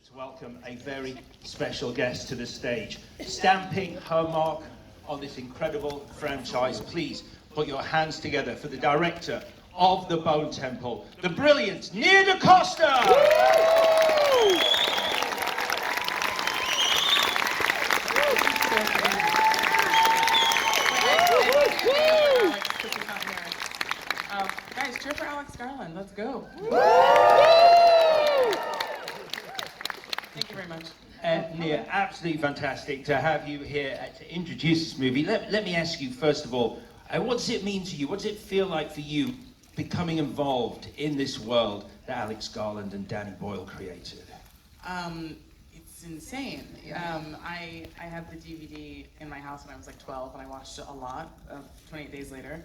to welcome a very special guest to the stage. Stamping her mark on this incredible franchise, please put your hands together for the director of The Bone Temple, the brilliant Nia DaCosta! Guys, cheer for Alex Garland. Let's go. Thank you very much. Nia, absolutely fantastic to have you here to introduce this movie. Let me ask you, first of all, what does it mean to you? What does it feel like for you becoming involved in this world that Alex Garland and Danny Boyle created? It's insane. I had the DVD in my house when I was like 12, and I watched it a lot, 28 Days Later,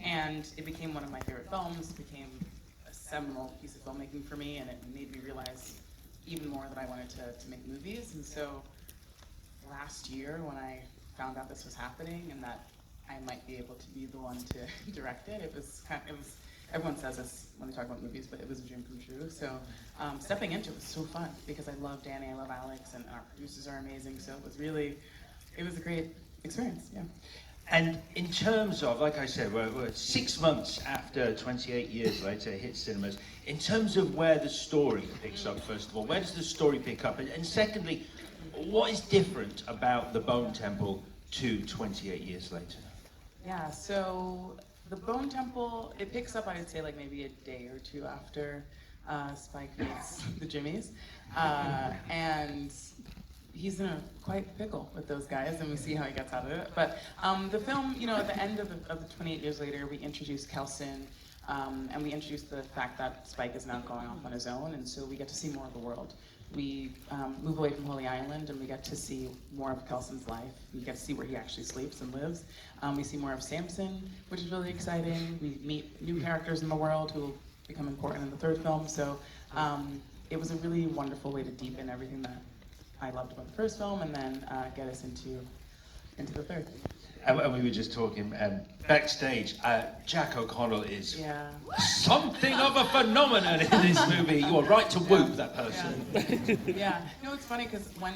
and it became one of my favorite films. It became a seminal piece of filmmaking for me, and it made me realize even more that I wanted to make movies. And so last year, when I found out this was happening and that I might be able to be the one to direct it, it was everyone says this when they talk about movies, but it was a dream come true. So stepping into it was so fun because I love Danny, I love Alex, and our producers are amazing. So it was a great experience, yeah. And in terms of, like I said, we're 6 months after 28 years later it hits cinemas. In terms of where the story picks up, first of all, where does the story pick up? And secondly, what is different about The Bone Temple to 28 years later? Yeah, so The Bone Temple, it picks up, I'd say, like maybe a day or two after Spike meets the Jimmies. And he's in a quite pickle with those guys, and we see how he gets out of it. But the film, you know, at the end of the 28 years later, we introduce Kelson, and we introduce the fact that Spike is now going off on his own, and so we get to see more of the world. We move away from Holy Island, and we get to see more of Kelson's life. We get to see where he actually sleeps and lives. We see more of Samson, which is really exciting. We meet new characters in the world who will become important in the third film. So it was a really wonderful way to deepen everything that I loved about the first film, and then get us into the third. And we were just talking backstage. Jack O'Connell is something of a phenomenon in this movie. You are right to whoop that person. Yeah. You know, it's funny because when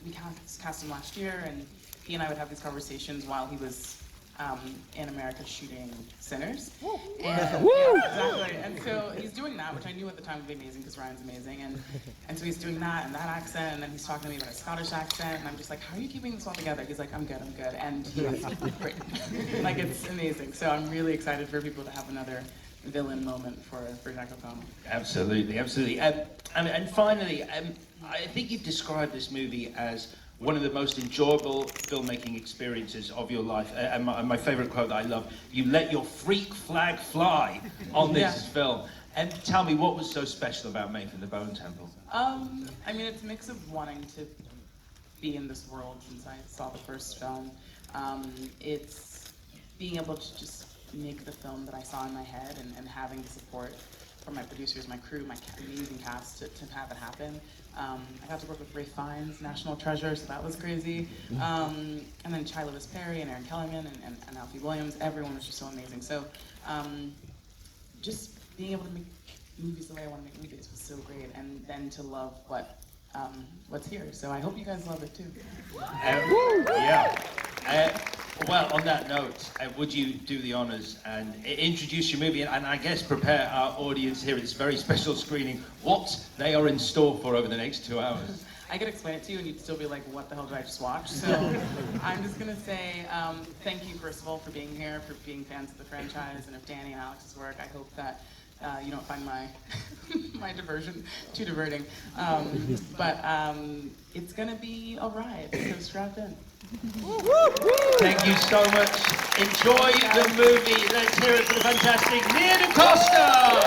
we cast him last year, and he and I would have these conversations while he was in America shooting Sinners. And, exactly. And so he's doing that, which I knew at the time would be amazing because Ryan's amazing. And so he's doing that and that accent, and then he's talking to me about a Scottish accent, and I'm just like, how are you keeping this all together? He's like, I'm good. And he is great. Like, it's amazing. So I'm really excited for people to have another villain moment for Jack O'Connell. Absolutely. And finally, I think you've described this movie as one of the most enjoyable filmmaking experiences of your life. And my favorite quote that I love, you let your freak flag fly on this film. And tell me, what was so special about making The Bone Temple? I mean, it's a mix of wanting to be in this world since I saw the first film. It's being able to just make the film that I saw in my head, and having the support from my producers, my crew, my amazing cast to have it happen. I got to work with Ray Fiennes, National Treasure, so that was crazy. And then Chai Lewis Perry and Aaron Kellerman and Alfie Williams, everyone was just so amazing. So just being able to make movies the way I want to make movies was so great, and then to love what's here. So I hope you guys love it too. Well, on that note, would you do the honors and introduce your movie, and I guess prepare our audience here at this very special screening what they are in store for over the next 2 hours? I could explain it to you and you'd still be like, what the hell did I just watch? So I'm just going to say thank you, first of all, for being here, for being fans of the franchise and of Danny and Alex's work. I hope that you don't find my diversion too diverting. But it's going to be a ride, so strap in. Thank you so much. Enjoy the movie. Let's hear it for the fantastic Nia DaCosta.